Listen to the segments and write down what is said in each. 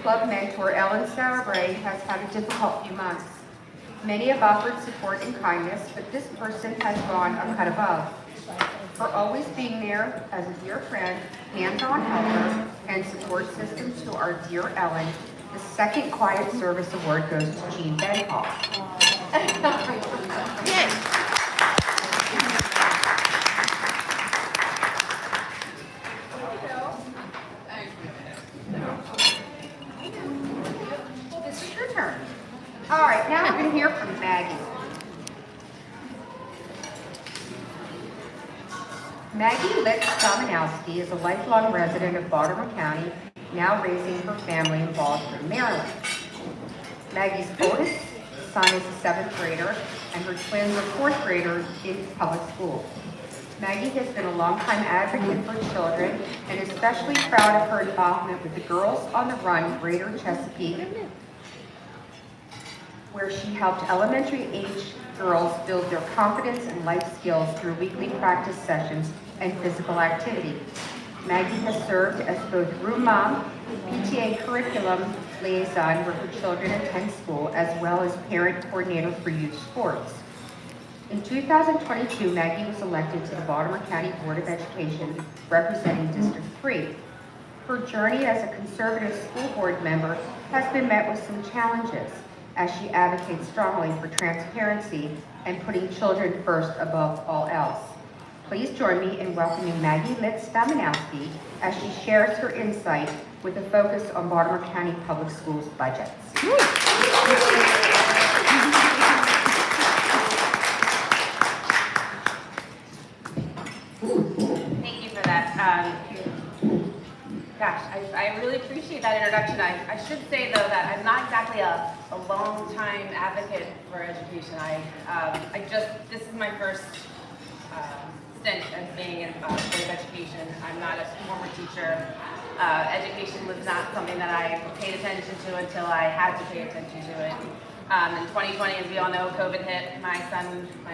club mentor Ellen Sauerbray has had a difficult few months. Many have offered support and kindness, but this person has gone a cut above. For always being there as a dear friend, hands-on helper, and support system to our dear Ellen, the second Quiet Service Award goes to Jean Benhall. This is your turn. All right, now we're going to hear from Maggie. Maggie Domanowski is a lifelong resident of Baltimore County, now raising her family in Baltimore, Maryland. Maggie's oldest son is a 7th grader, and her twins are 4th graders in public schools. Maggie has been a longtime advocate for children, and is especially proud of her involvement with the Girls on the Run Greater Chesapeake, where she helped elementary-age girls build their confidence and life skills through weekly practice sessions and physical activity. Maggie has served as both room mom, PTA curriculum liaison where her children attend school, as well as parent coordinator for youth sports. In 2022, Maggie was elected to the Baltimore County Board of Education, representing District 3. Her journey as a conservative school board member has been met with some challenges, as she advocates strongly for transparency and putting children first above all else. Please join me in welcoming Maggie Domanowski as she shares her insight with a focus on Baltimore County Public Schools budgets. Thank you for that. Gosh, I really appreciate that introduction. I should say, though, that I'm not exactly a long-time advocate for education. This is my first stint as being in Board of Education. I'm not a former teacher. Education was not something that I paid attention to until I had to pay attention to it. In 2020, as we all know, COVID hit. My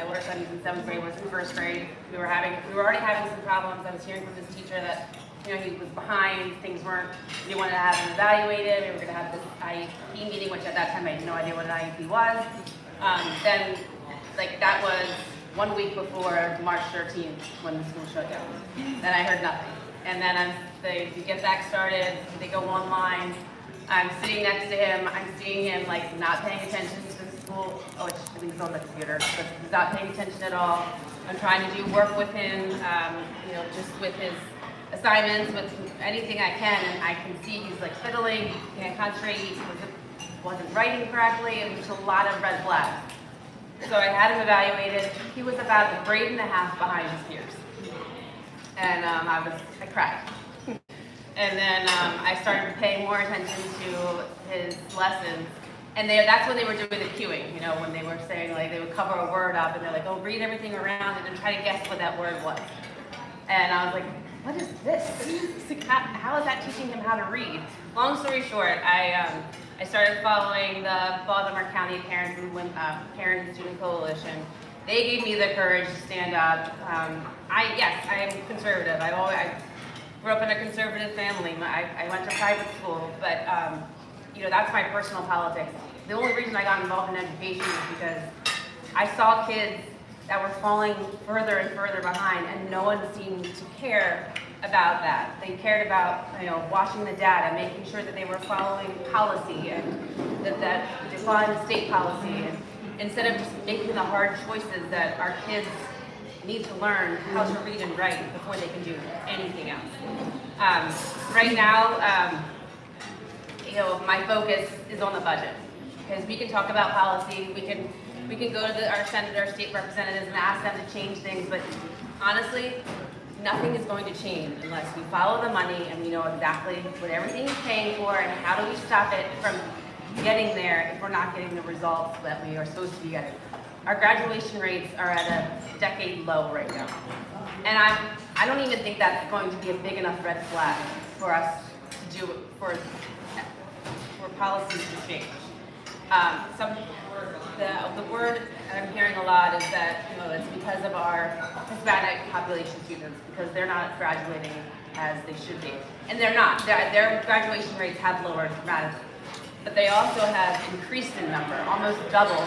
older son, who's in 7th grade, was in 1st grade. We were already having some problems. I was hearing from this teacher that he was behind, we wanted to have him evaluated, we were going to have this IEP meeting, which at that time I had no idea what an IEP was. Then, that was 1 week before March 13th when the school shut down. Then I heard nothing. And then they get back started, they go online, I'm sitting next to him, I'm seeing him not paying attention to the school, which I think is on the computer, but he's not paying attention at all. I'm trying to do work with him, just with his assignments, with anything I can, and I can see he's fiddling, he can't concentrate, he wasn't writing correctly, and there's a lot of red flags. So I had him evaluated. He was about a grade and a half behind his peers. And I cried. And then I started paying more attention to his lessons. And that's when they were doing the cueing, when they were saying, they would cover a word up, and they're like, oh, read everything around it and try to guess what that word was. And I was like, what is this? How is that teaching him how to read? Long story short, I started following the Baltimore County Parent and Student Coalition. They gave me the courage to stand up. I am conservative. I grew up in a conservative family. I went to private school, but that's my personal politics. The only reason I got involved in education is because I saw kids that were falling further and further behind, and no one seemed to care about that. They cared about, watching the data, making sure that they were following policy, and that they followed the state policy, and instead of just making the hard choices that our kids need to learn how to read and write before they can do anything else. Right now, my focus is on the budget, because we can talk about policy, we can go to our senators, state representatives, and ask them to change things, but honestly, nothing is going to change unless we follow the money and we know exactly what everything is paying for, and how do we stop it from getting there if we're not getting the results that we are supposed to be getting. Our graduation rates are at a decade low right now, and I don't even think that's going to be a big enough red flag for us to do for policies to change. The word that I'm hearing a lot is that it's because of our Hispanic population students, because they're not graduating as they should be. And they're not. Their graduation rates have lowered dramatically. But they also have increased in number, almost double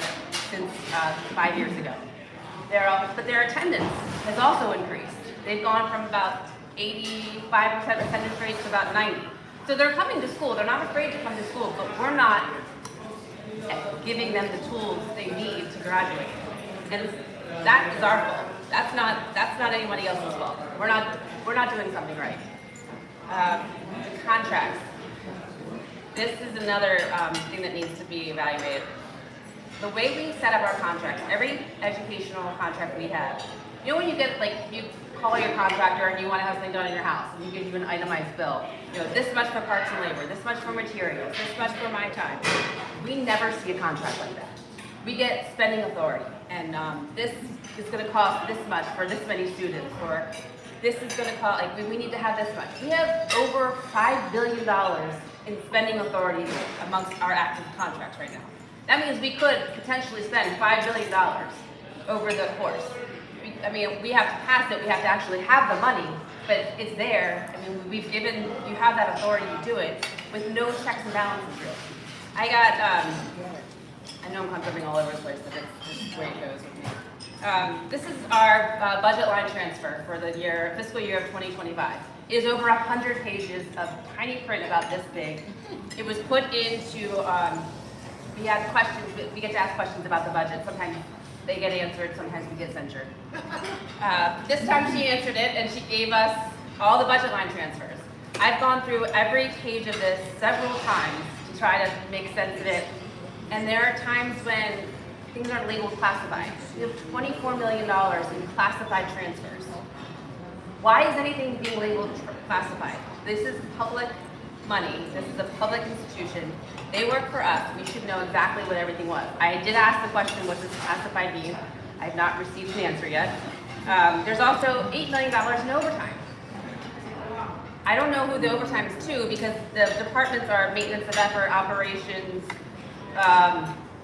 since 5 years ago. But their attendance has also increased. They've gone from about 85% attendance rate to about 90. So they're coming to school. They're not afraid to come to school, but we're not giving them the tools they need to graduate. And that is our fault. That's not anybody else's fault. We're not doing something right. The contracts. This is another thing that needs to be evaluated. The way we set up our contracts, every educational contract we have, you know when you get, like, you call your contractor and you want to have something done in your house, and he gives you an itemized bill, you know, this much for parts and labor, this much for materials, this much for my time. We never see a contract like that. We get spending authority, and this is going to cost this much for this many students, or this is going to cost, like, we need to have this much. We have over $5 billion in spending authority amongst our active contracts right now. That means we could potentially spend $5 billion over the course. I mean, we have to pass it, we have to actually have the money, but it's there. I mean, you have that authority to do it with no checks and balances really. I know I'm jumping all over the place, but it's just the way it goes with me. This is our budget line transfer for the fiscal year of 2025. It is over 100 pages of tiny print about this big. It was put into, we had questions, we get to ask questions about the budget. Sometimes they get answered, sometimes we get censured. This time she answered it and she gave us all the budget line transfers. I've gone through every page of this several times to try to make sense of it. And there are times when things are labeled classified. We have $24 million in classified transfers. Why is anything being labeled classified? This is public money. This is a public institution. They work for us. We should know exactly what everything was. I did ask the question, what does classified mean? I have not received an answer yet. There's also $8 million in overtime. I don't know who the overtime is to, because the departments are maintenance of effort, operations,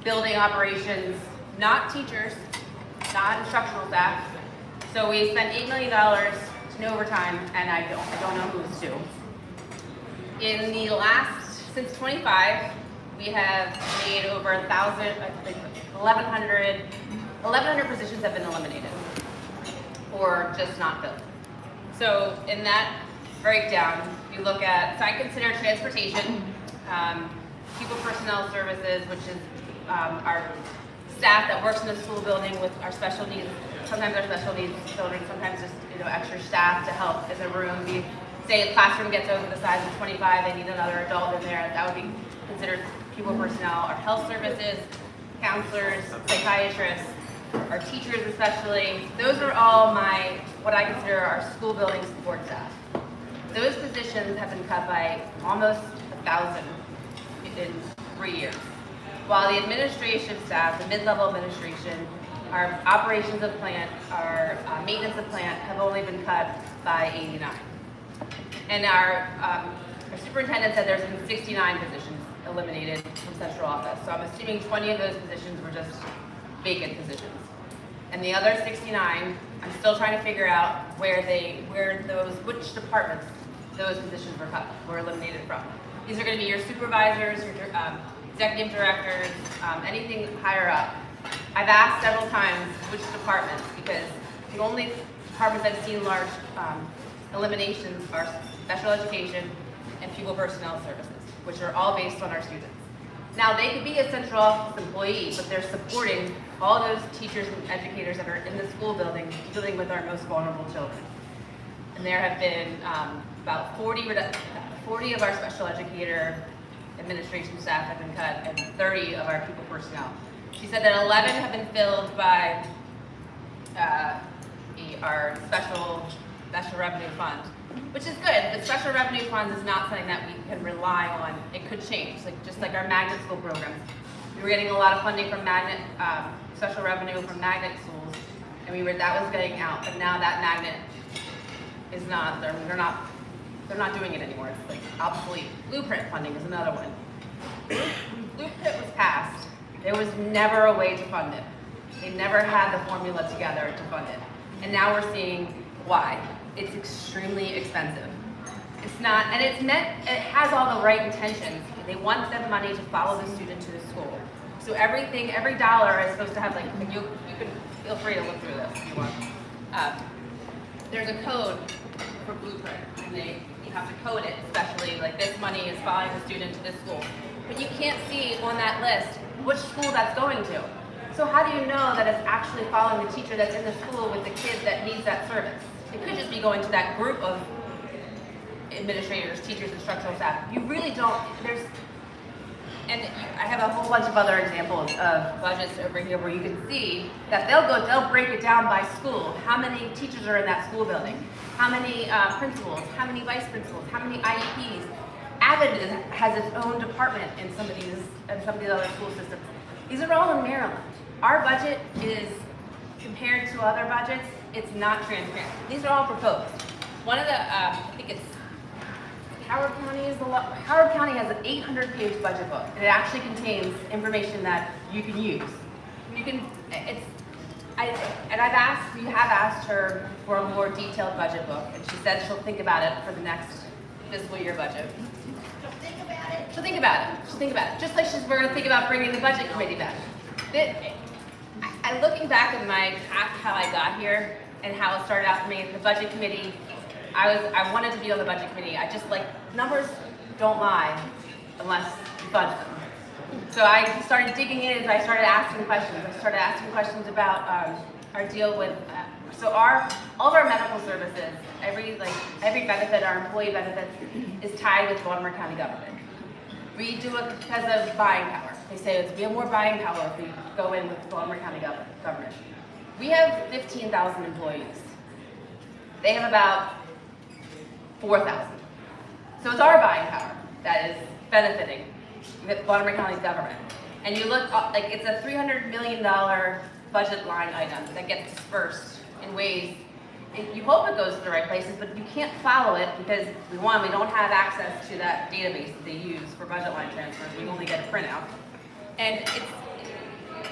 building operations, not teachers, not instructional staff. So we spent $8 million in overtime, and I don't know who it's to. In the since 25, we have made over 1,100 positions have been eliminated or just not filled. So in that breakdown, you look at, so I consider transportation, people personnel services, which is our staff that works in the school building with our special needs, sometimes our special needs children, sometimes just extra staff to help in the room. Say a classroom gets over the size of 25, they need another adult in there, that would be considered people personnel. Our health services, counselors, psychiatrists, our teachers especially, those are all what I consider our school building support staff. Those positions have been cut by almost 1,000 in 3 years. While the administration staff, the mid-level administration, our operations of plant, our maintenance of plant have only been cut by 89. And our superintendent said there's been 69 positions eliminated from central office. So I'm assuming 20 of those positions were just vacant positions. And the other 69, I'm still trying to figure out which departments those positions were eliminated from. These are going to be your supervisors, your executive directors, anything higher up. I've asked several times which departments, because the only departments I've seen large eliminations are special education and people personnel services, which are all based on our students. Now, they could be a central office employee, but they're supporting all those teachers and educators that are in the school building dealing with our most vulnerable children. And there have been about 40 of our special educator administration staff have been cut, and 30 of our people personnel. She said that 11 have been filled by our special revenue fund, which is good. The special revenue fund is not something that we can rely on. It could change, just like our magnet school programs. We were getting a lot of funding from special revenue from magnet schools, and that was getting out. But now that magnet is not. They're not doing it anymore. It's like obsolete. Blueprint funding is another one. Blueprint was passed. There was never a way to fund it. They never had the formula together to fund it. And now we're seeing why. It's extremely expensive. It's not, and it's meant, it has all the right intentions. They want the money to follow the student to the school. So everything, every dollar is supposed to have like, and you can feel free to look through this if you want. There's a code for Blueprint, and you have to code it, especially like this money is following the student to this school. But you can't see on that list which school that's going to. So how do you know that it's actually following the teacher that's in the school with the kid that needs that service? It could just be going to that group of administrators, teachers, instructional staff. You really don't, and I have a whole bunch of other examples of budgets over here where you can see that they'll break it down by school. How many teachers are in that school building? How many principals? How many vice principals? How many IEPs? Avid has its own department in some of these other school systems. These are all in Maryland. Our budget is, compared to other budgets, it's not transparent. These are all proposed. One of the, I think it's Howard Howard County has an 800-page budget book, and it actually contains information that you can use. You can, we have asked her for a more detailed budget book, and she said she'll think about it for the next fiscal year budget. She'll think about it. Just like we're going to think about bringing the budget committee back. Looking back at my path, how I got here, and how it started out for me, the budget committee, I wanted to be on the budget committee. I just like, numbers don't lie unless you budget them. So I started digging in and I started asking questions. I started asking questions about our deal with, all of our medical services, every benefit, our employee benefits is tied with Baltimore County government. We do it because of buying power. They say we have more buying power if we go in with Baltimore County government. We have 15,000 employees. They have about 4,000. So it's our buying power that is benefiting the Baltimore County government. And you look, like it's a $300 million budget line item that gets dispersed in ways, you hope it goes to the right places, but you can't follow it because we don't have access to that database that they use for budget line transfers. We only get a printout. And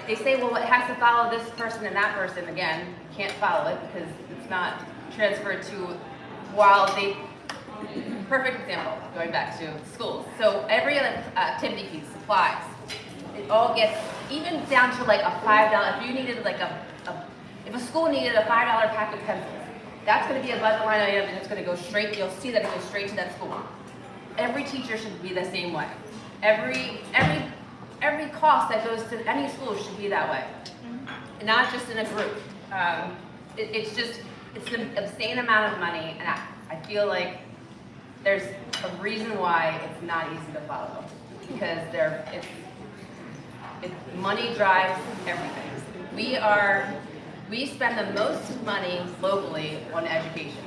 they say, well, it has to follow this person and that person. Again, you can't follow it because it's not transferred to, perfect example, going back to schools. So every other activity fee, supplies, it all gets, even down to like a $5, if you needed like if a school needed a $5 pack of pencils, that's going to be a budget line item and it's going to go straight, you'll see that it goes straight to that school. Every teacher should be the same way. Every cost that goes to any school should be that way. Not just in a group. It's an obscene amount of money, and I feel like there's a reason why it's not easy to follow. Because money drives everything. We spend the most money locally on education.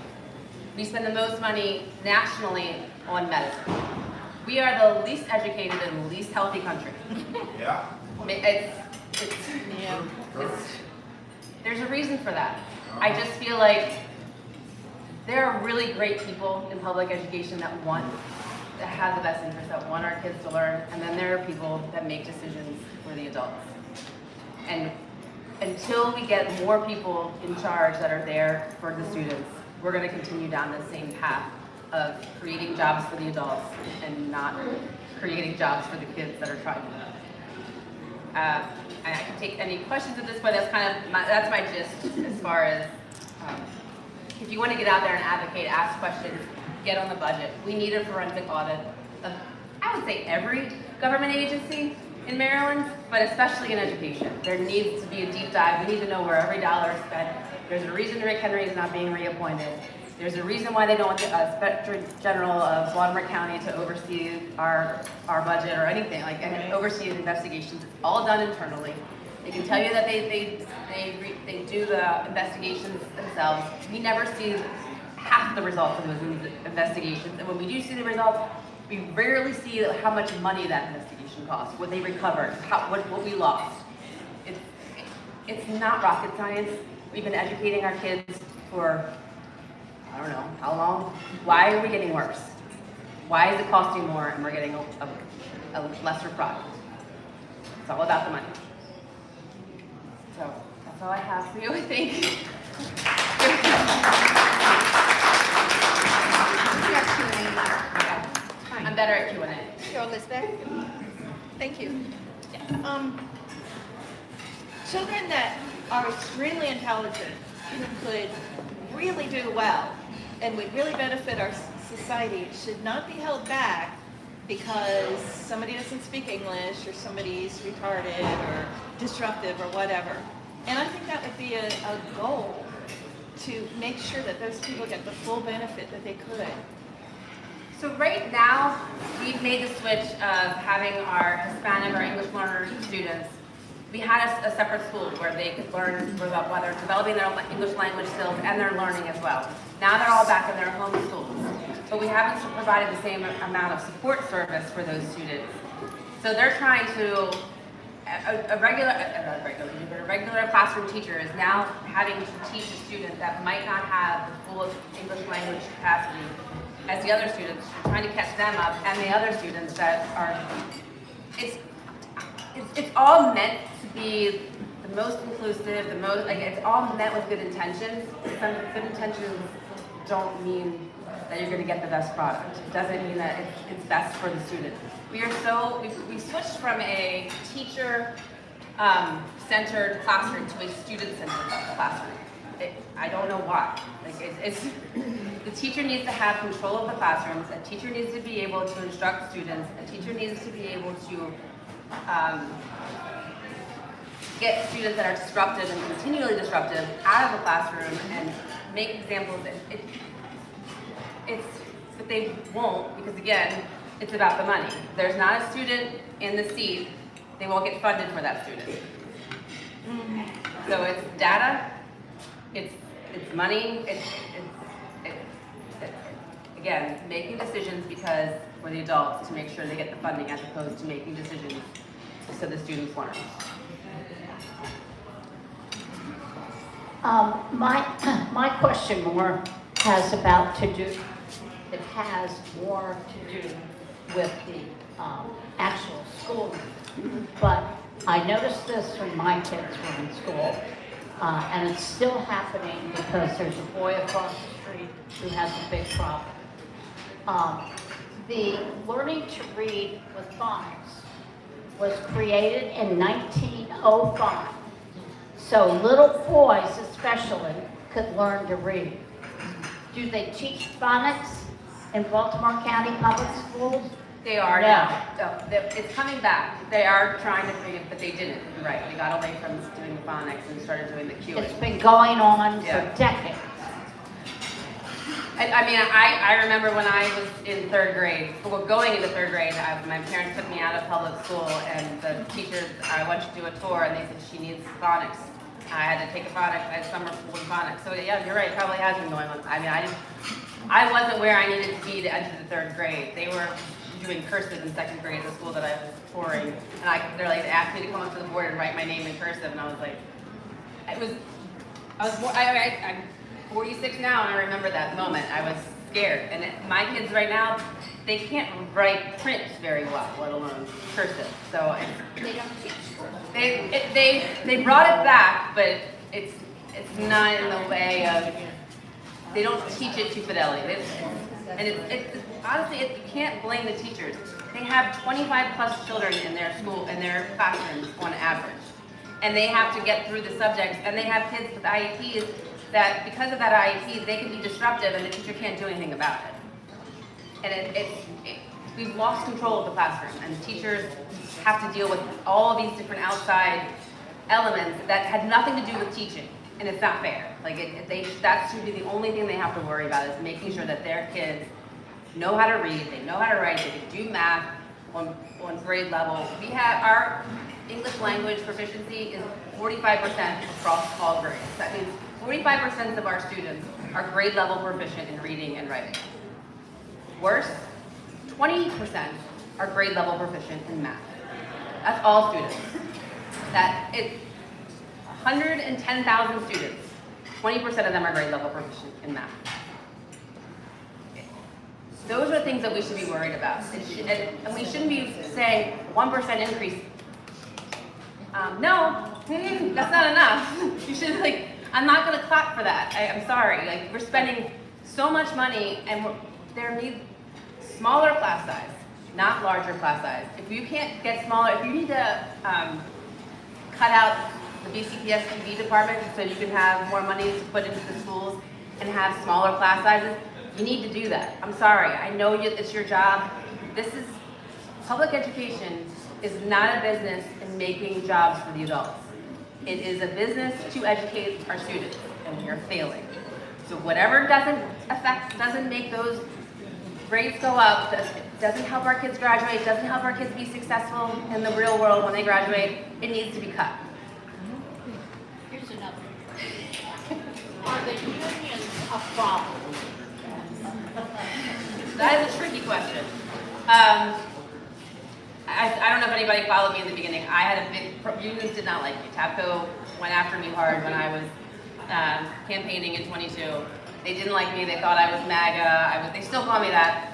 We spend the most money nationally on medicine. We are the least educated and least healthy country. Yeah. There's a reason for that. I just feel like there are really great people in public education that have the best interests, that want our kids to learn, and then there are people that make decisions for the adults. And until we get more people in charge that are there for the students, we're going to continue down the same path of creating jobs for the adults and not creating jobs for the kids that are trying to learn. I can take any questions at this point. That's my gist as far as if you want to get out there and advocate, ask questions, get on the budget. We need a forensic audit of, I would say, every government agency in Maryland, but especially in education. There needs to be a deep dive. We need to know where every dollar is spent. There's a reason Rick Henry is not being reappointed. There's a reason why they don't want the Inspector General of Baltimore County to oversee our budget or anything, and oversee the investigations. It's all done internally. They can tell you that they do the investigations themselves. We never see half the results of those investigations, and when we do see the results, we rarely see how much money that investigation cost, what they recovered, what we lost. It's not rocket science. We've been educating our kids for, I don't know, how long? Why are we getting worse? Why is it costing more and we're getting a lesser product? It's all about the money. So that's all I have for you, I think. We have Q&A better at Q&A. Sure, Elizabeth. Thank you. Children that are extremely intelligent, who could really do well and would really benefit our society, should not be held back because somebody doesn't speak English or somebody's retarded or disruptive or whatever. And I think that would be a goal to make sure that those people get the full benefit that they could. So right now, we've made the switch of having our Hispanic or English learner students. We had a separate school where they could learn while they're developing their English language skills and they're learning as well. Now they're all back in their home schools. But we haven't provided the same amount of support service for those students. So they're trying to, a regular classroom teacher is now having to teach a student that might not have the full English language capacity as the other students, trying to catch them up, and the other students that are, it's all meant to be the most inclusive, it's all meant with good intentions. Some good intentions don't mean that you're going to get the best product. It doesn't mean that it's best for the student. We switched from a teacher-centered classroom to a student-centered classroom. I don't know why. The teacher needs to have control of the classrooms. A teacher needs to be able to instruct students. A teacher needs to be able to get students that are disruptive and continually disruptive out of the classroom and make examples. But they won't, because again, it's about the money. If there's not a student in the seat, they won't get funded for that student. So it's data, it's money, again, making decisions because we're the adults to make sure they get the funding as opposed to making decisions so the students learn. My question more has more to do with the actual school. But I noticed this when my kids were in school, and it's still happening because there's a boy across the street who has a big problem. The learning to read with phonics was created in 1905. So little boys especially could learn to read. Do they teach phonics in Baltimore County Public Schools? They are No. now. So it's coming back. They are trying to bring it, but they didn't. You're right. We got away from doing the phonics and started doing the cueing. It's been going on Yeah. for decades. I remember when I was in third grade, going into third grade, my parents took me out of public school and the teachers, I went to do a tour and they said she needs phonics. I had to take a phonics, I had summer school in phonics. So yeah, you're right, it probably has been going on. I wasn't where I needed to be to enter the third grade. They were doing cursive in second grade at the school that I was touring. And they asked me to come up to the board and write my name in cursive and I was like, I'm 46 now and I remember that moment. I was scared. And my kids right now, they can't write print very well, let alone cursive. So They don't teach school. they brought it back, but it's not in the way of, they don't teach it to fidelity. Honestly, you can't blame the teachers. They have 25 plus children in their school, in their classrooms on average. And they have to get through the subjects, and they have kids with IEPs that because of that IEP, they can be disruptive and the teacher can't do anything about it. And we've lost control of the classroom, and teachers have to deal with all of these different outside elements that had nothing to do with teaching, and it's not fair. That should be the only thing they have to worry about, is making sure that their kids know how to read, they know how to write, they can do math on grade level. We have our English language proficiency is 45% across all grades. That means 45% of our students are grade level proficient in reading and writing. Worse, 20% are grade level proficient in math. That's all students. It's 110,000 students. 20% of them are grade level proficient in math. Those are the things that we should be worried about. And we shouldn't be saying 1% increase. No, that's not enough. You should I'm not going to clap for that. I'm sorry. We're spending so much money, and there needs smaller class size. not larger class size. If you can't get smaller, if you need to cut out the BCPS TV department so you can have more money to put into the schools and have smaller class sizes, you need to do that. I'm sorry, I know it's your job. Public education is not a business in making jobs for the adults. It is a business to educate our students, and we are failing. So whatever doesn't make those grades go up, doesn't help our kids graduate, doesn't help our kids be successful in the real world when they graduate, it needs to be cut. Here's another. Are the unions a problem? That is a tricky question. I don't know if anybody followed me in the beginning. I had a big, unions did not like me. TAPCO went after me hard when I was campaigning in 22. They didn't like me, they thought I was MAGA, they still call me that.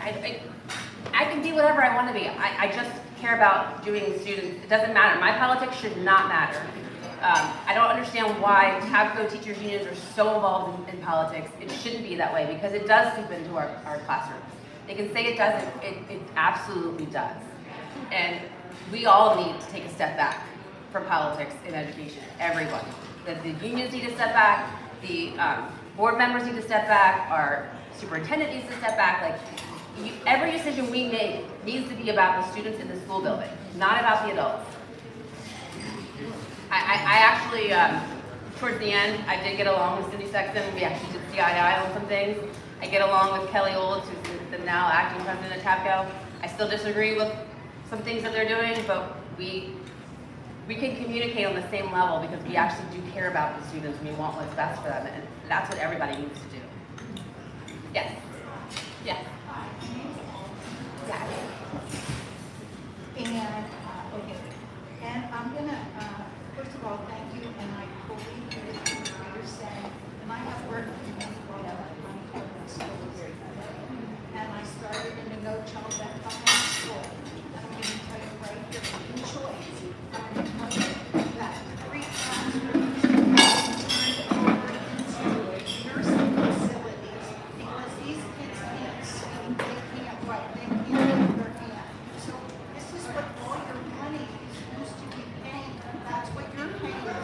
I can be whatever I want to be. I just care about doing students. It doesn't matter. My politics should not matter. I don't understand why TAPCO teachers unions are so involved in politics. It shouldn't be that way because it does seep into our classrooms. They can say it doesn't, it absolutely does. And we all need to take a step back from politics in education, everybody. The unions need to step back, the board members need to step back, our superintendent needs to step back. Every decision we make needs to be about the students in the school building, not about the adults. I actually, towards the end, I did get along with Cindy Sexton. We actually did CII on some things. I get along with Kelly Olds, who's the now acting president of TAPCO. I still disagree with some things that they're doing, but we can communicate on the same level because we actually do care about the students and we want what's best for them, and that's what everybody needs to do. Yes. Yes. Yeah. And I'm gonna, first of all, thank you, and I fully agree with what you're saying. And I have worked in many public schools, and I started in a no child left behind school. And I'm gonna tell you right here, in choice, I'm gonna tell you that 3 classrooms turned over into nursing facilities because these kids can't speak, they can't write, they can't hold their hand. So this is what all your money is used to be paying. That's what you're paying for.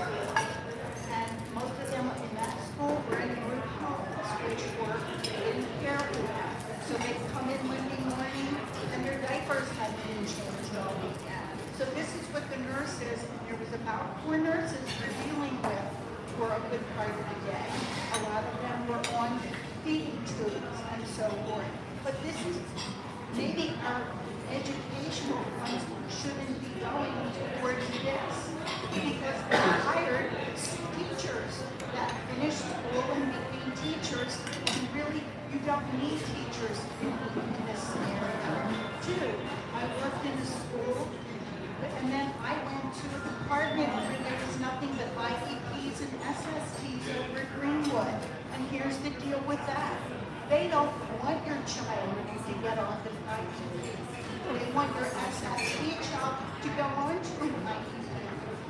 And most of them in that school were in group homes, which were in care for them. So they come in Monday morning and their diapers had been changed all weekend. So this is what the nurses, there was about 4 nurses we're dealing with for a good part of the day. A lot of them were on feeding tubes and so forth. But this is, maybe our educational funds shouldn't be going towards this because they hired teachers that finished school and became teachers, and really you don't need teachers in this scenario. 2, I worked in a school, and then I went to a department where there was nothing but IEPs and SSTs over at Greenwood. And here's the deal with that. They don't want your child to get off an IEP. They want your SST child to go on to an IEP.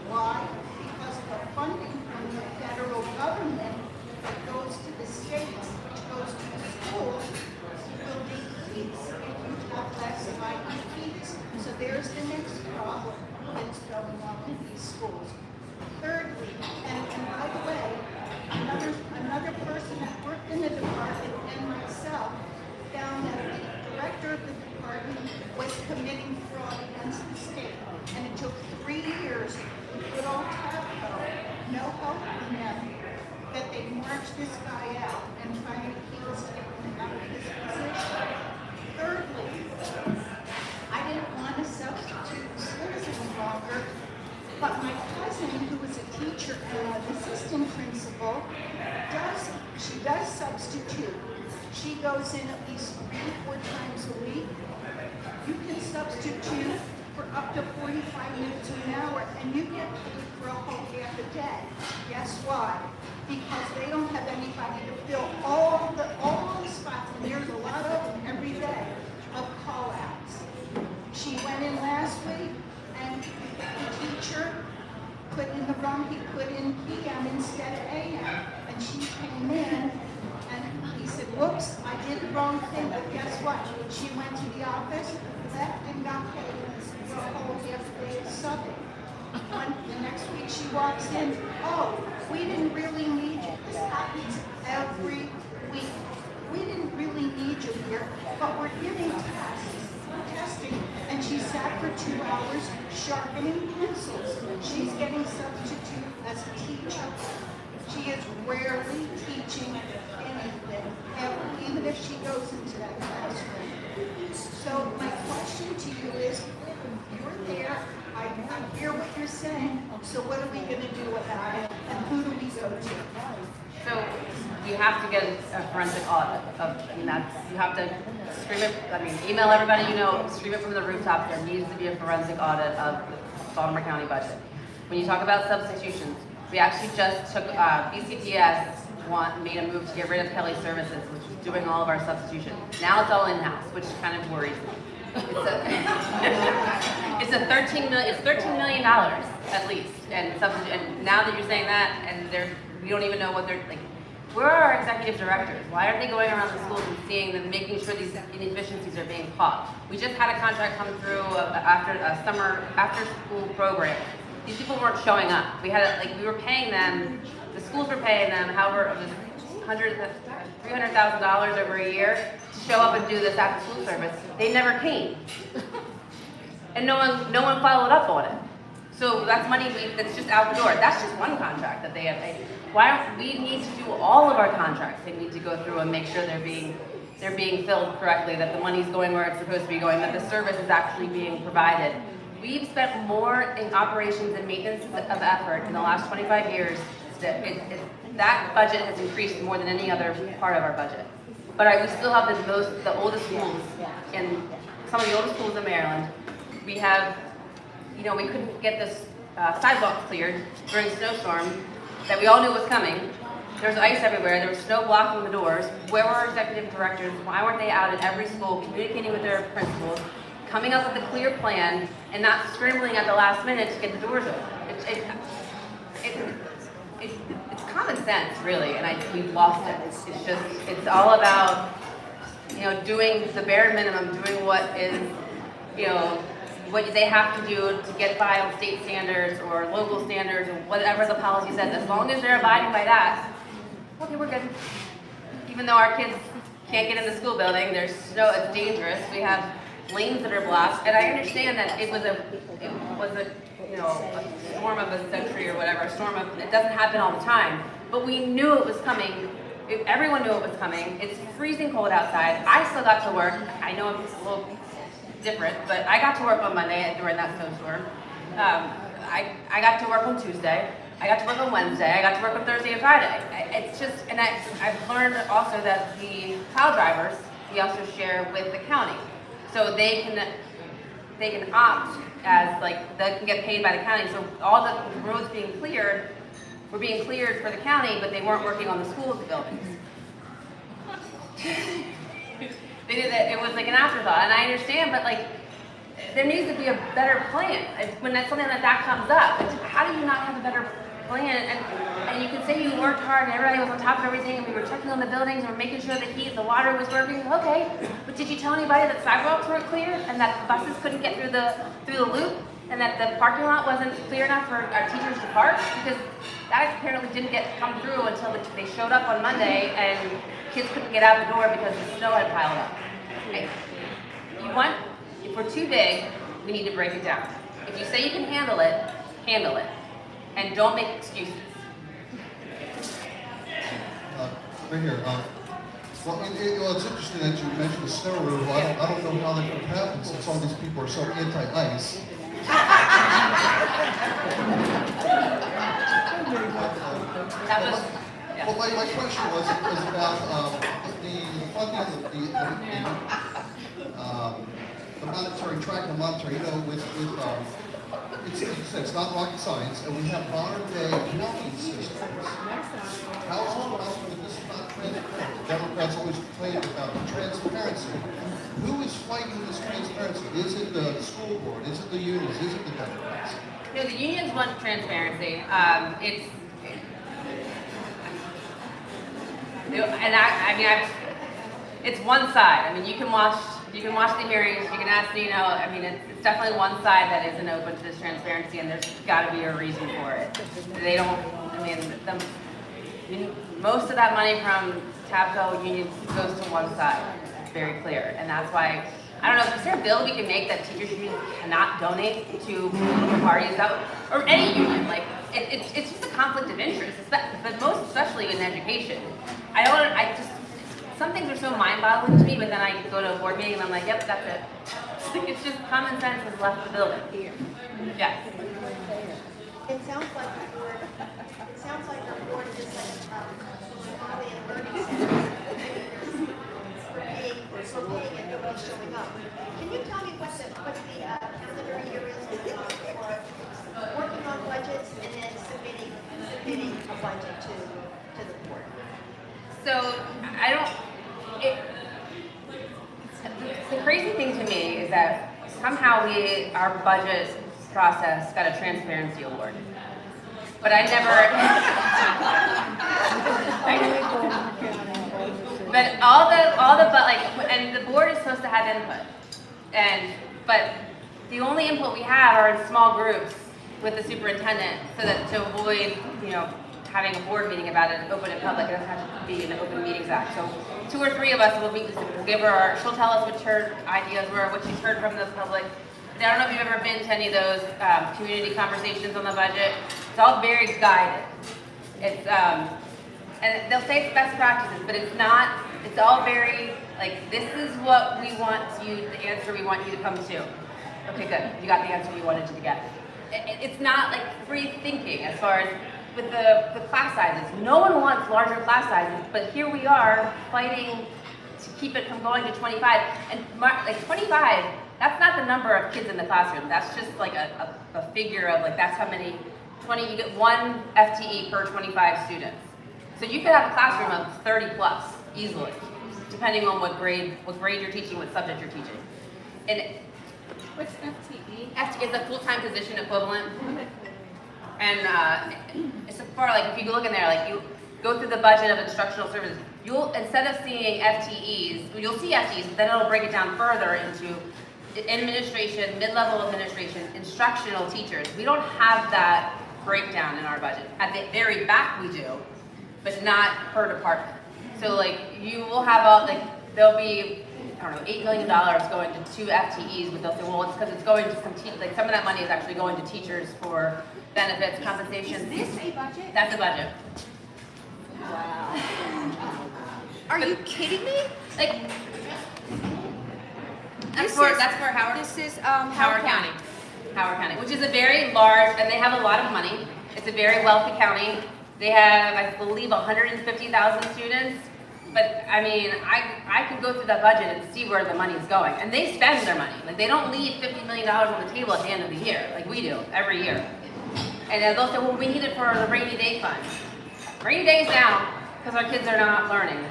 Why? Because the funding from the federal government that goes to the states, which goes to the schools, will decrease if you have less IEPs. So there's the next problem that's going on in these schools. Thirdly, and by the way, another person that worked in the department and myself found that the director of the department was committing fraud against the state. And it took 3 years with good old TAPCO, no help from them, that they marched this guy out and finally he was taken out of his position. Thirdly, I didn't want to substitute schools any longer, but my cousin, who was a teacher and an assistant principal, does substitute. She goes in at least 3 or 4 times a week. You can substitute for up to 45 minutes to an hour, and you get paid for a whole half a day. Guess why? Because they don't have anybody to fill all the spots, and there's a lot of them every day of call-outs. She went in last week, and the teacher put in the wrong, he put in PM instead of AM, and she came in, and he said, whoops, I did the wrong thing, but guess what? She went to the office, the left and got paid for a whole yesterday of subbing. The next week she walks in, oh, we didn't really need you. This happens every week. We didn't really need you here, but we're giving tests, we're testing, and she sat for 2 hours sharpening pencils. She's getting substitute as a teacher. She is rarely teaching anything, ever, even if she goes into that classroom. So my question to you is, you're there, I hear what you're saying, so what are we gonna do about it, and who do we go to? So you have to get a forensic audit of, you have to scream it, email everybody you know, scream it from the rooftops, there needs to be a forensic audit of the Baltimore County budget. When you talk about substitutions, we actually just took, BCPS made a move to get rid of Kelly Services, which is doing all of our substitution. Now it's all in-house, which kind of worries me. It's $13 million at least, and now that you're saying that, and we don't even know what they're like. Where are our executive directors? Why aren't they going around the schools and seeing them, making sure these inefficiencies are being caught? We just had a contract come through after a summer after-school program. These people weren't showing up. We were paying them. The schools were paying them, however, it was $300,000 over a year to show up and do this after-school service. They never came, and no one followed up on it. So that's money that's just out the door. That's just one contract that they have paid. We need to do all of our contracts. They need to go through and make sure they're being filled correctly, that the money's going where it's supposed to be going, that the service is actually being provided. We've spent more in operations and maintenance of effort in the last 25 years. That budget has increased more than any other part of our budget. But we still have the oldest schools, in some of the oldest schools in Maryland. We have, we couldn't get this sidewalk cleared during a snowstorm that we all knew was coming. There was ice everywhere. There was snow blocking the doors. Where were our executive directors? Why weren't they out at every school communicating with their principals, coming up with a clear plan, and not scrambling at the last minute to get the doors open? It's common sense, really, and we've lost it. It's all about, doing the bare minimum, doing what is, what they have to do to get by on state standards or local standards or whatever the policy says. As long as they're abiding by that, okay, we're good. Even though our kids can't get in the school building, there's snow, it's dangerous. We have lanes that are blocked, and I understand that it was a storm of a century or whatever, it doesn't happen all the time, but we knew it was coming. Everyone knew it was coming. It's freezing cold outside. I still got to work. I know it's a little different, but I got to work on Monday during that snowstorm. I got to work on Tuesday. I got to work on Wednesday. I got to work on Thursday and Friday. It's just, and I've learned also that the plow drivers, we also share with the county. So they can opt as they can get paid by the county. So all the roads being cleared were being cleared for the county, but they weren't working on the schools buildings. They did that. It was like an afterthought, and I understand, but there needs to be a better plan. When that's something that comes up, how do you not have a better plan? And you can say you worked hard and everybody was on top of everything, and we were checking on the buildings and we're making sure the heat and the water was working. Okay, but did you tell anybody that sidewalks weren't clear and that the buses couldn't get through the loop and that the parking lot wasn't clear enough for our teachers to park? Because that apparently didn't come through until they showed up on Monday and kids couldn't get out the door because the snow had piled up. Okay. If we're too big, we need to break it down. If you say you can handle it, and don't make excuses. Right here. It's interesting that you mentioned the snow removal. I don't know how that could happen since all these people are so anti-ice. Well, my question was about the funding of the monetary track and monetary. It's not rocket science, and we have modern day accounting systems. How is it possible that this is not transparent? Democrats always complain about transparency. Who is fighting this transparency? Is it the school board? Is it the unions? Is it the Democrats? No, the unions want transparency. It's one side. You can watch You can watch the hearings, you can ask Nino, I mean, it's definitely one side that isn't open to this transparency, and there's gotta be a reason for it. They don't, I mean, most of that money from TABCO unions goes to one side, it's very clear, and that's why, I don't know, is there a bill we can make that teachers unions cannot donate to political parties, or any union, like, it's just a conflict of interest, but most especially in education. Some things are so mind-boggling to me, but then I go to a board meeting and I'm like, yep, that's it. It's just common sense has left the building. Yeah. It sounds like our board is probably a learning center. For paying and nobody's showing up. Can you tell me what the calendar year is for working on budgets and then submitting a budget to the board? So the crazy thing to me is that somehow our budget process got a transparency award. But I never, and the board is supposed to have input. But the only input we have are in small groups with the superintendent so that to avoid, having a board meeting about it open in public. It doesn't have to be in the Open Meetings Act. So 2 or 3 of us will meet, we'll give her she'll tell us what her ideas were, what she's heard from the public. I don't know if you've ever been to any of those community conversations on the budget. It's all very guided. It's, and they'll say it's best practices, but it's not, it's all very, like, this is what we want you, the answer we want you to come to. Okay, good, you got the answer you wanted to get. It's not like free thinking as far as with the class sizes. No one wants larger class sizes, but here we are fighting to keep it from going to 25. And like 25, that's not the number of kids in the classroom. That's just like a figure of like, that's how many, you get 1 FTE per 25 students. So you could have a classroom of 30 plus, easily, depending on what grade you're teaching, what subject you're teaching. And What's FTE? FTE is a full-time position equivalent. And it's for like, if you look in there, like you go through the budget of instructional services, instead of seeing FTEs, you'll see FTEs, but then it'll break it down further into administration, mid-level administration, instructional teachers. We don't have that breakdown in our budget. At the very back we do, but not per department. So like you will have there'll be, I don't know, $8 million going to 2 FTEs, but they'll say, well, it's because it's going to some of that money is actually going to teachers for benefits, compensation. Is this a budget? That's a budget. Wow. Are you kidding me? Like, that's for Howard. This is Howard County. Howard County, which is a very large, and they have a lot of money. It's a very wealthy county. They have, I believe, 150,000 students. But I mean, I could go through that budget and see where the money is going. And they spend their money. Like they don't leave $50 million on the table at the end of the year, like we do every year. And they'll say, well, we need it for the rainy day fund. Rainy day is now because our kids are not learning.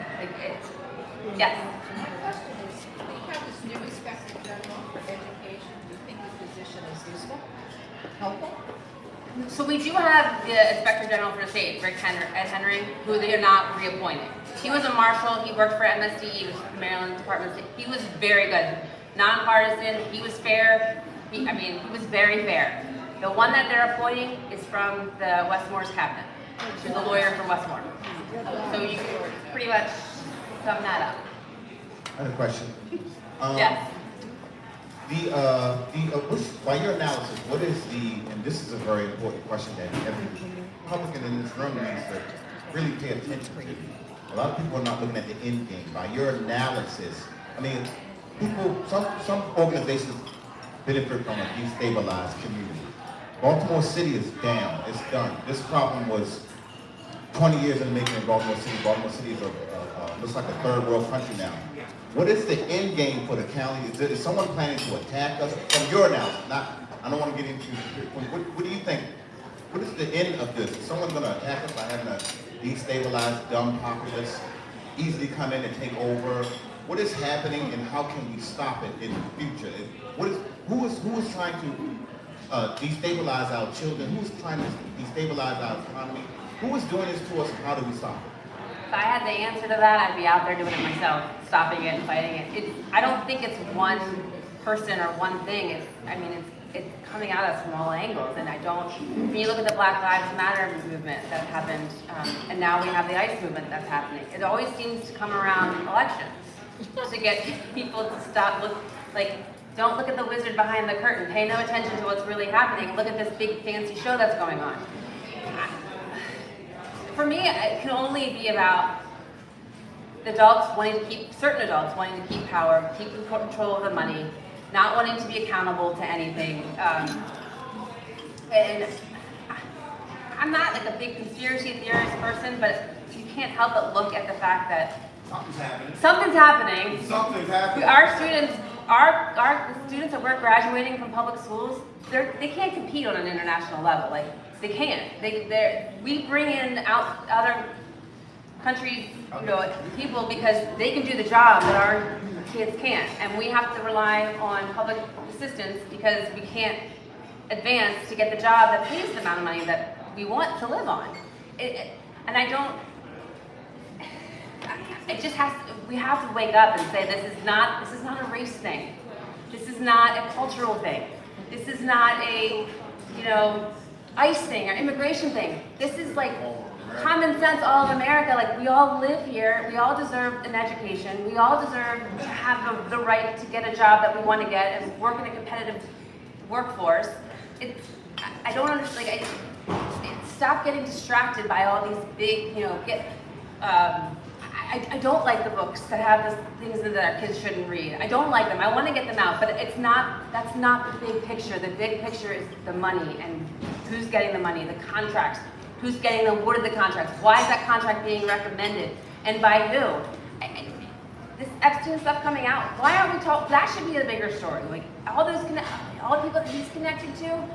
Yes. My question is, we have this new inspector general for education. Do you think the position is useful, helpful? So we do have the Inspector General for the state, Ed Henry, who they are not reappointing. He was a marshal, he worked for MSDE, which is the Maryland Department of State. He was very good, nonpartisan, he was fair, he was very fair. The one that they're appointing is from the Westmore's cabinet. She's a lawyer from Westmore. So you can pretty much sum that up. I have a question. Yes. By your analysis, what is and this is a very important question that every Republican in this room needs to really pay attention to. A lot of people are not looking at the end game. By your analysis, I mean, some organizations benefit from a destabilized community. Baltimore City is down, it's done. This problem was 20 years in the making in Baltimore City. Baltimore City is looks like a third world country now. What is the end game for the county? Is someone planning to attack us? From your analysis, I don't want to get into, what do you think? What is the end of this? Is someone going to attack us by having a destabilized, dumb populace easily come in and take over? What is happening and how can we stop it in the future? Who is trying to destabilize our children? Who is trying to destabilize our economy? Who is doing this to us and how do we stop it? If I had the answer to that, I'd be out there doing it myself, stopping it and fighting it. I don't think it's one person or one thing. It's coming at us from all angles, and when you look at the Black Lives Matter movement that happened, and now we have the ICE movement that's happening, it always seems to come around elections to get people to stop, don't look at the wizard behind the curtain, pay no attention to what's really happening, look at this big fancy show that's going on. For me, it can only be about certain adults wanting to keep power, keep control of the money, not wanting to be accountable to anything. And I'm not like a big conspiracy theorist person, but you can't help but look at the fact that something's happening. Our students that we're graduating from public schools, they can't compete on an international level. Like, they can't. We bring in other countries, people because they can do the job that our kids can't, and we have to rely on public assistance because we can't advance to get the job that pays the amount of money that we want to live on. We have to wake up and say this is not a race thing. This is not a cultural thing. This is not a ICE thing or immigration thing. This is like common sense all of America. Like, we all live here, we all deserve an education, we all deserve to have the right to get a job that we want to get and work in a competitive workforce. I don't understand, stop getting distracted by all these big, I don't like the books that have these things that our kids shouldn't read. I don't like them. I want to get them out, but that's not the big picture. The big picture is the money and who's getting the money, the contracts, who's getting the award of the contracts, why is that contract being recommended, and by who? This Epstein stuff coming out, why aren't we talking? That should be a bigger story. Like, all the people that he's connected to,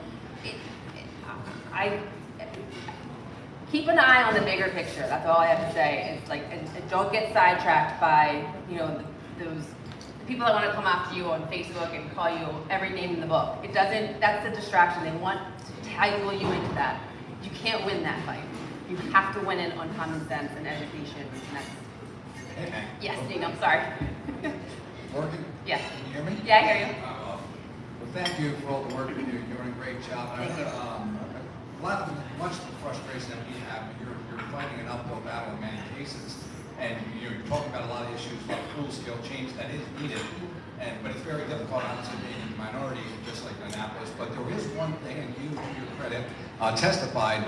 keep an eye on the bigger picture. That's all I have to say. It's like, and don't get sidetracked by, those people that want to come after you on Facebook and call you every name in the book. That's a distraction. They want to toggle you into that. You can't win that fight. You have to win it on common sense and education. And that's, yes, Nina, I'm sorry. Working? Yes. Can you hear me? Yeah, I hear you. Well, thank you for all the work you do. You're doing a great job. Thank you. Much of the frustration that we have, you're fighting an uphill battle in many cases, and you're talking about a lot of issues like full-scale change that is needed, but it's very difficult, obviously, being in the minority, just like Annapolis. But there is one thing, and you, to your credit, testified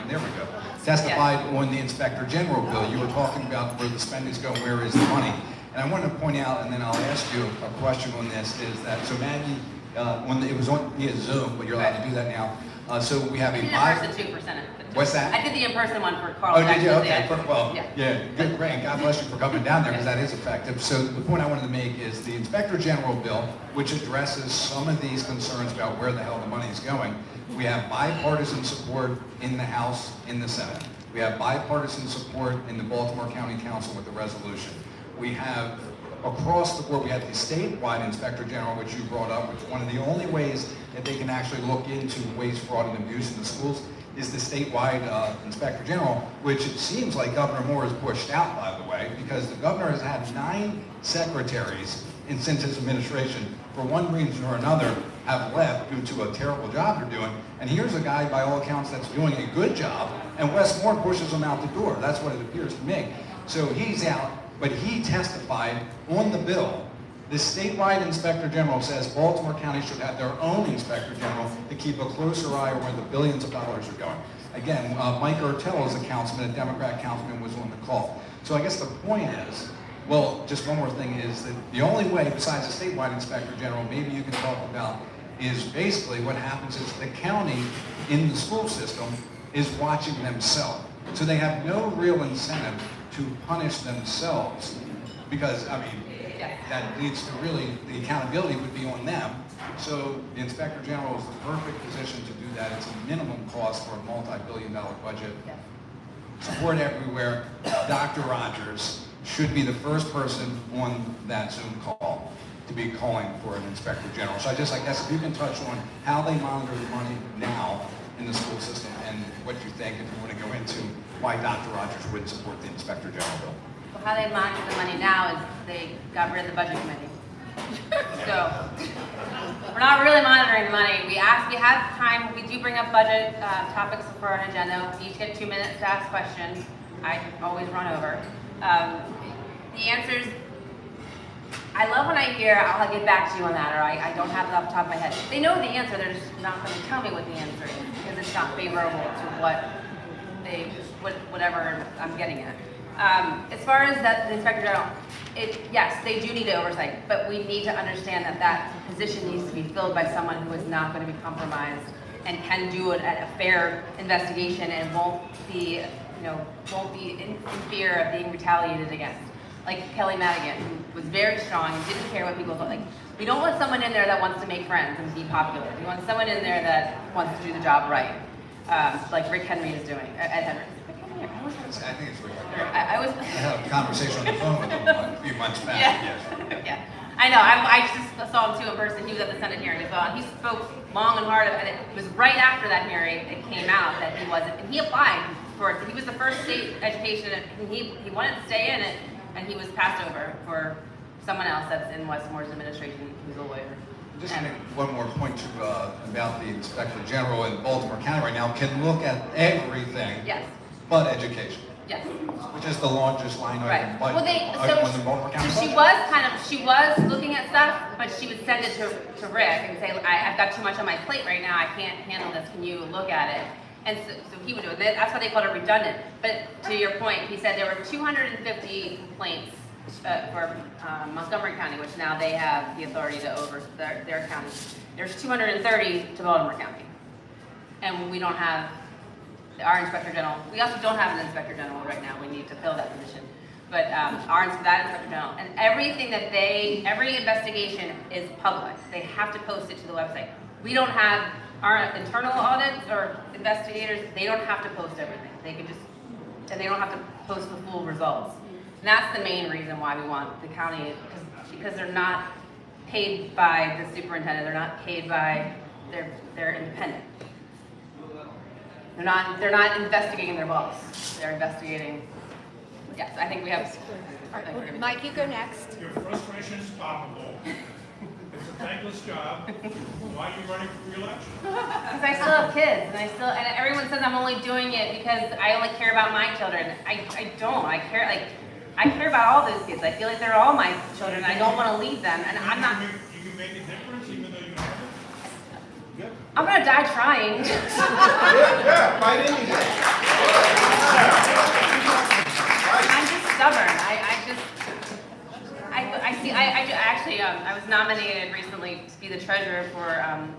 on the Inspector General bill. You were talking about where the spending's going, where is the money. And I wanted to point out, and then I'll ask you a question on this, is that, so Maggie, it was on via Zoom, but you're allowed to do that now. So we have a I did in person 2%. What's that? I did the in-person one for Carl. Oh, did you? Okay. Well, yeah. Good, great. God bless you for coming down there, because that is effective. So the point I wanted to make is the Inspector General bill, which addresses some of these concerns about where the hell the money is going. We have bipartisan support in the House, in the Senate. We have bipartisan support in the Baltimore County Council with the resolution. We have across the board, we have the statewide Inspector General, which you brought up, which one of the only ways that they can actually look into waste, fraud, and abuse in the schools is the statewide Inspector General, which it seems like Governor Moore has pushed out, by the way, because the governor has had 9 secretaries since his administration, for one reason or another, have left due to a terrible job they're doing. And here's a guy, by all accounts, that's doing a good job, and Wes Moore pushes him out the door. That's what it appears to me. So he's out, but he testified on the bill. The statewide Inspector General says Baltimore County should have their own Inspector General to keep a closer eye on where the billions of dollars are going. Again, Mike Ertel is a councilman, a Democrat councilman, was on the call. So I guess the point is, well, just one more thing is that the only way, besides the statewide Inspector General, maybe you can talk about, is basically what happens is the county in the school system is watching themselves. So they have no real incentive to punish themselves, because, I mean, that leads to really, the accountability would be on them. So the Inspector General is the perfect position to do that. It's a minimum cost for a multi-billion-dollar budget. Support everywhere. Dr. Rogers should be the first person on that Zoom call to be calling for an Inspector General. So I guess if you can touch on how they monitor the money now in the school system, and what you think, if you want to go into why Dr. Rogers wouldn't support the Inspector General bill. Well, how they monitor the money now is they got rid of the budget committee. So we're not really monitoring the money. We have time, we do bring up budget topics for our agenda. We each get 2 minutes to ask questions. I always run over. The answers, I love when I hear, I'll get back to you on that, or I don't have it off the top of my head. They know the answer, they're just not going to tell me what the answer is because it's not favorable to whatever I'm getting at. As far as the Inspector General, yes, they do need oversight, but we need to understand that position needs to be filled by someone who is not going to be compromised and can do a fair investigation and won't be in fear of being retaliated against. Like Kelly Madigan, who was very strong and didn't care what people thought. Like, we don't want someone in there that wants to make friends and be popular. We want someone in there that wants to do the job right, like Rick Henry is doing. Ed Henry. I think it's Rick. I I had a conversation on the phone with him a few months back. Yeah. Yeah. I know. I just saw him too in person. He was at the Senate hearing as well. And he spoke long and hard. And it was right after that hearing it came out that he wasn't. And he applied for it. He was the first state education, and he wanted to stay in it. And he was passed over for someone else that's in Westmore's administration who's a lawyer. Just to make one more point about the Inspector General in Baltimore County right now can look at everything Yes. but education, Yes. which is the largest line Right. item Well, on the Baltimore County so budget. she was looking at stuff, but she would send it to Rick and say, I've got too much on my plate right now. I can't handle this. Can you look at it? And so he would do it. That's why they called it redundant. But to your point, he said there were 250 complaints for Montgomery County, which now they have the authority to over their county. There's 230 to Baltimore County. And we don't have our Inspector General. We also don't have an Inspector General right now. We need to fill that position. But that Inspector General. And everything that every investigation is public. They have to post it to the website. We don't have our internal audits or investigators, they don't have to post everything. They can just, and they don't have to post the full results. And that's the main reason why we want the county, because they're not paid by the superintendent, they're not paid by, they're independent. They're not investigating their boss, they're investigating, yes, I think we have. Mike, you go next. Your frustration is palpable. It's a thankless job. Why are you running for re-election? Because I still have kids, and everyone says I'm only doing it because I only care about my children. I don't. I care about all those kids. I feel like they're all my children. I don't want to leave them, and I'm not. You can make a difference even though you don't have it? Good. I'm gonna die trying. Yeah, right in here. I'm just stubborn. I was nominated recently to be the treasurer for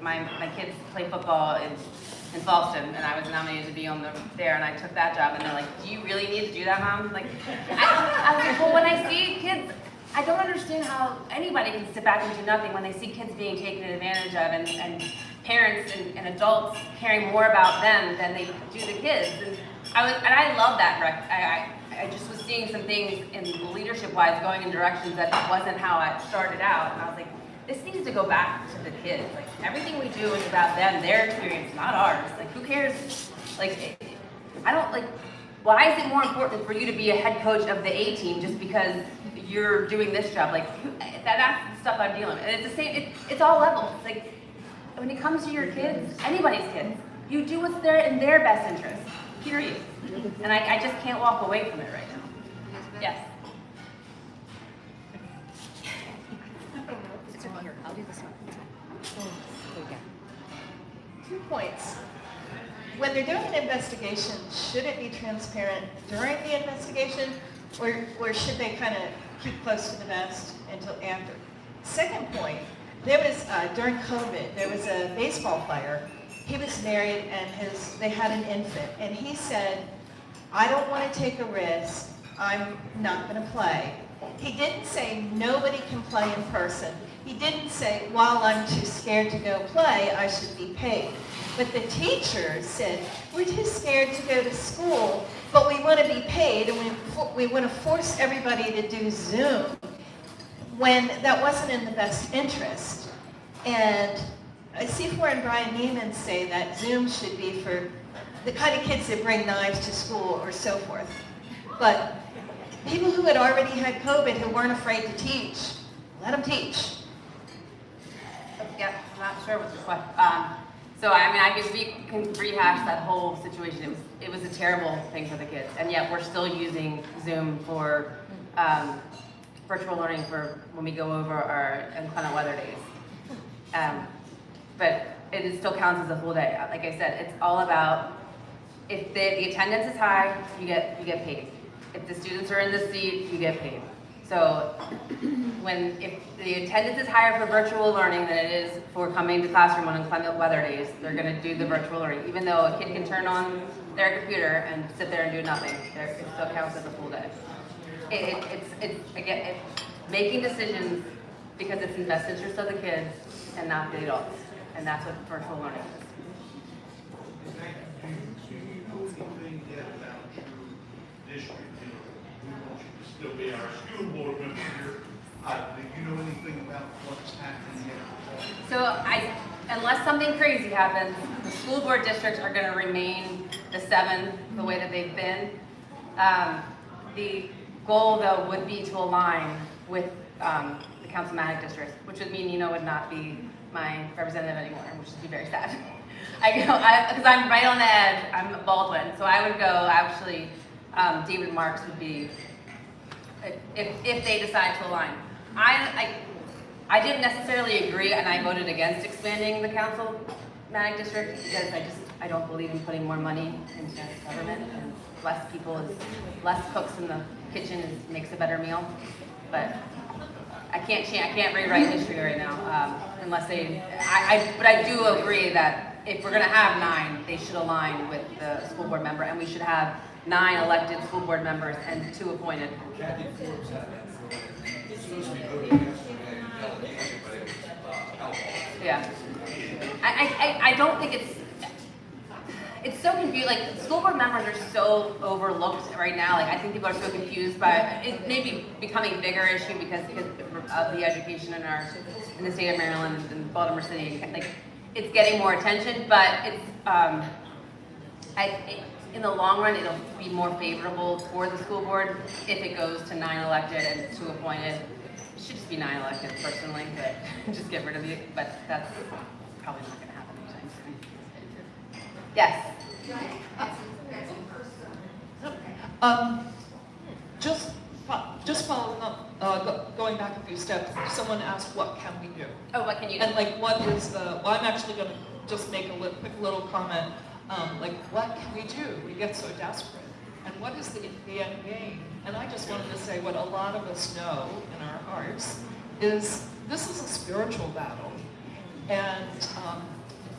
my kids play football in Boston, and I was nominated to be there, and I took that job, and they're like, do you really need to do that, Mom? Like, I was like, well, when I see kids, I don't understand how anybody can sit back and do nothing when they see kids being taken advantage of, and parents and adults caring more about them than they do the kids. And I love that. I just was seeing some things in leadership-wise going in directions that wasn't how I started out, and I was like, this needs to go back to the kids. Like, everything we do is about them, their experience, not ours. Like, who cares? Like, I don't, like, why is it more important for you to be a head coach of the A team just because you're doing this job? Like, that's the stuff I'm dealing with. And it's the same, it's all levels. Like, when it comes to your kids, anybody's kids, you do what's in their best interest, period. And I just can't walk away from it right now. Yes. I'll do this one. 2 points. When they're doing an investigation, should it be transparent during the investigation, or should they kind of keep close to the vest until after? Second point, there was, during COVID, there was a baseball player. He was married and they had an infant, and he said, I don't want to take a risk, I'm not going to play. He didn't say nobody can play in person. He didn't say, while I'm too scared to go play, I should be paid. But the teachers said, we're too scared to go to school, but we want to be paid, and we want to force everybody to do Zoom, when that wasn't in the best interest. And I see and Brian Neiman say that Zoom should be for the kind of kids that bring knives to school or so forth. But people who had already had COVID who weren't afraid to teach, let them teach. Yeah, I'm not sure what the question. So I mean, I guess we can rehash that whole situation. It was a terrible thing for the kids, and yet we're still using Zoom for virtual learning for when we go over our inclement weather days. But it still counts as a full day. Like I said, it's all about if the attendance is high, you get paid. If the students are in the seat, you get paid. So if the attendance is higher for virtual learning than it is for coming to classroom on inclement weather days, they're going to do the virtual learning. Even though a kid can turn on their computer and sit there and do nothing, it still counts as a full day. It's making decisions because it's in the best interest of the kids and not the adults. And that's what virtual learning is. Do you know anything yet about your district? We want you to still be our school board member here. Do you know anything about what's happening yet? So unless something crazy happens, the school board districts are going to remain the 7 the way that they've been. The goal, though, would be to align with the councilmanic districts, which would mean Nino would not be my representative anymore, which would be very sad. Because I'm right on the edge. I'm a Baldwin, so I would go. Actually, David Marks would be if they decide to align. I didn't necessarily agree, and I voted against expanding the councilmanic district because I don't believe in putting more money into government, and less people is less cooks in the kitchen makes a better meal. But I can't rewrite history right now unless they. But I do agree that if we're going to have 9, they should align with the school board member, and we should have 9 elected school board members and 2 appointed. Yeah, I don't think it's so confusing. Like, school board members are so overlooked right now. Like, I think people are so confused by it. May be becoming a bigger issue because of the education in the state of Maryland and Baltimore City. Like, it's getting more attention, but it's in the long run, it'll be more favorable for the school board if it goes to 9 elected and 2 appointed. It should just be 9 elected, personally, but just get rid of it. But that's probably not going to happen anytime soon. Yes. Just following up, going back a few steps, someone asked, what can we do? Oh, what can you do? And like, what is well, I'm actually going to just make a quick little comment. Like, what can we do? We get so desperate. And what is the end game? And I just wanted to say what a lot of us know in our hearts is this is a spiritual battle. And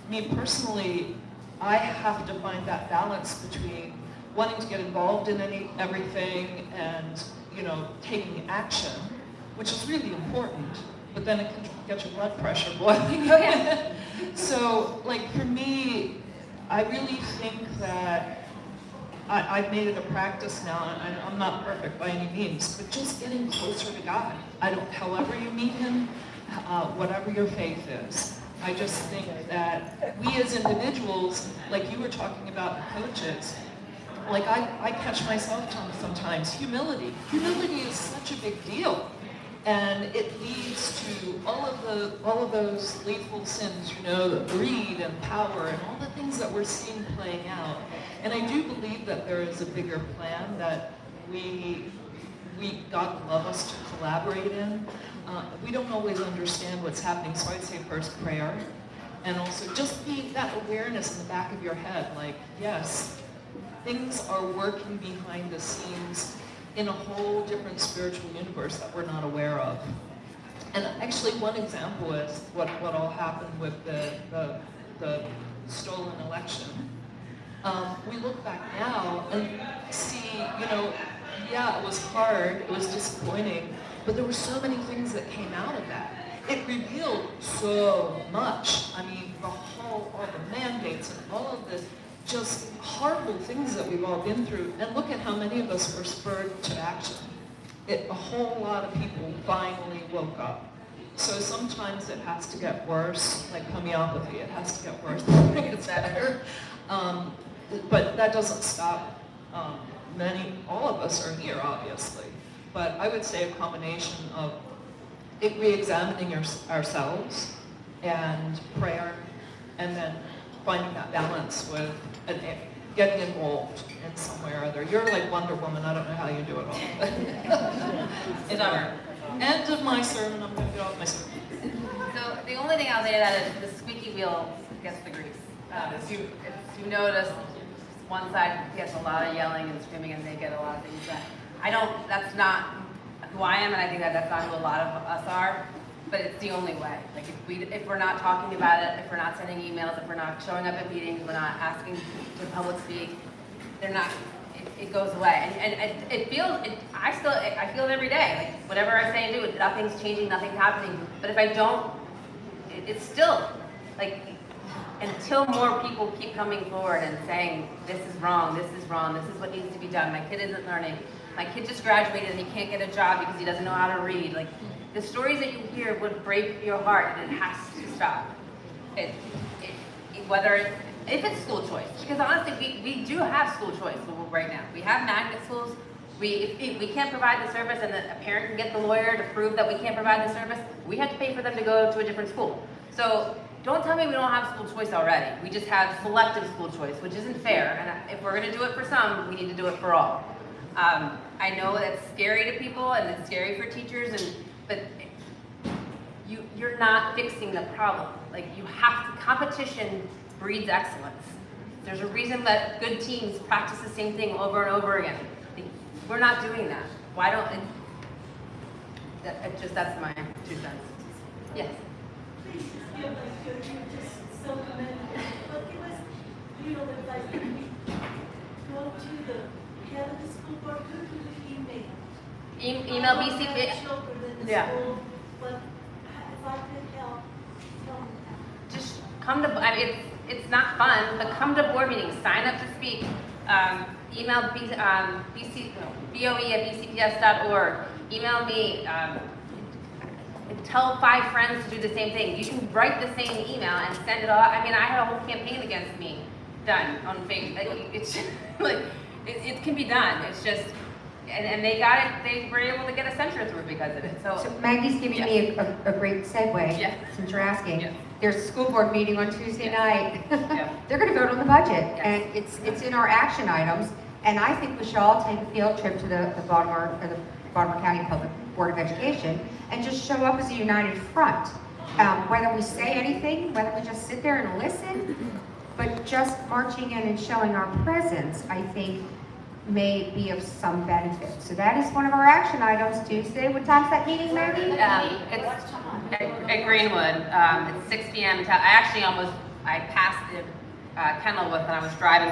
me personally, I have to find that balance between wanting to get involved in everything and, taking action, which is really important, but then it can get your blood pressure boiling. So, like, for me, I really think that I've made it a practice now, and I'm not perfect by any means, but just getting closer to God. However you meet Him, whatever your faith is. I just think that we as individuals, like you were talking about coaches, like I catch myself sometimes, humility. Humility is such a big deal. And it leads to all of those lethal sins, the greed and power and all the things that we're seeing playing out. And I do believe that there is a bigger plan that God would love us to collaborate in. We don't always understand what's happening, so I'd say first prayer. And also just being that awareness in the back of your head, like, yes, things are working behind the scenes in a whole different spiritual universe that we're not aware of. And actually one example is what all happened with the stolen election. We look back now and see, yeah, it was hard, it was disappointing, but there were so many things that came out of that. It revealed so much. I mean, all the mandates and all of the just horrible things that we've all been through. And look at how many of us were spurred to action. A whole lot of people finally woke up. So sometimes it has to get worse, like homeopathy, it has to get worse before it gets better. But that doesn't stop all of us are here, obviously. But I would say a combination of re-examining ourselves and prayer, and then finding that balance with getting involved in some way or other. You're like Wonder Woman, I don't know how you do it all. It's over. End of my sermon, I'm going to get off my sermon. So the only thing I'll say to that is the squeaky wheel gets the grease. If you notice, one side gets a lot of yelling and screaming, and they get a lot of things that that's not who I am, and I think that's not who a lot of us are. But it's the only way. Like if we're not talking about it, if we're not sending emails, if we're not showing up at meetings, we're not asking to public speak, it goes away. And I feel it every day. Like whatever I say and do, nothing's changing, nothing's happening. But if I don't, it's still like until more people keep coming forward and saying this is wrong, this is what needs to be done. My kid isn't learning. My kid just graduated and he can't get a job because he doesn't know how to read. Like the stories that you hear would break your heart, and it has to stop. If it's school choice, because honestly, we do have school choice right now. We have magnet schools. If we can't provide the service, and a parent can get the lawyer to prove that we can't provide the service, we have to pay for them to go to a different school. So don't tell me we don't have school choice already. We just have selective school choice, which isn't fair. And if we're going to do it for some, we need to do it for all. I know that's scary to people, and it's scary for teachers, but you're not fixing the problem. Like competition breeds excellence. There's a reason that good teams practice the same thing over and over again. We're not doing that. Why don't? That's my 2 cents. Yes. Please give us your just so commendable. But give us advice. Go to the head of the school board, go to the email. Email BCPS. Yeah. But if I could help, tell them that. Just come to. It's not fun, but come to board meetings. Sign up to speak. Email BCBOE@bcps.org. Email me. Tell 5 friends to do the same thing. You can write the same email and send it all. I mean, I had a whole campaign against me done on Facebook. It's like it can be done. It's just, and they got it. They were able to get a censure through because of it. So Maggie's giving me a great segue. Yeah. Since you're asking. Yeah. There's a school board meeting on Tuesday night. Yeah. They're going to vote on the budget, Yes. and it's in our action items. And I think we should all take a field trip to the Baltimore County Public Board of Education and just show up as a united front. Whether we say anything, whether we just sit there and listen, but just marching in and showing our presence, I think, may be of some benefit. So that is one of our action items Tuesday. What time's that meeting, Maggie? It's at Greenwood. It's 6 p.m. I passed the Kenilworth when I was driving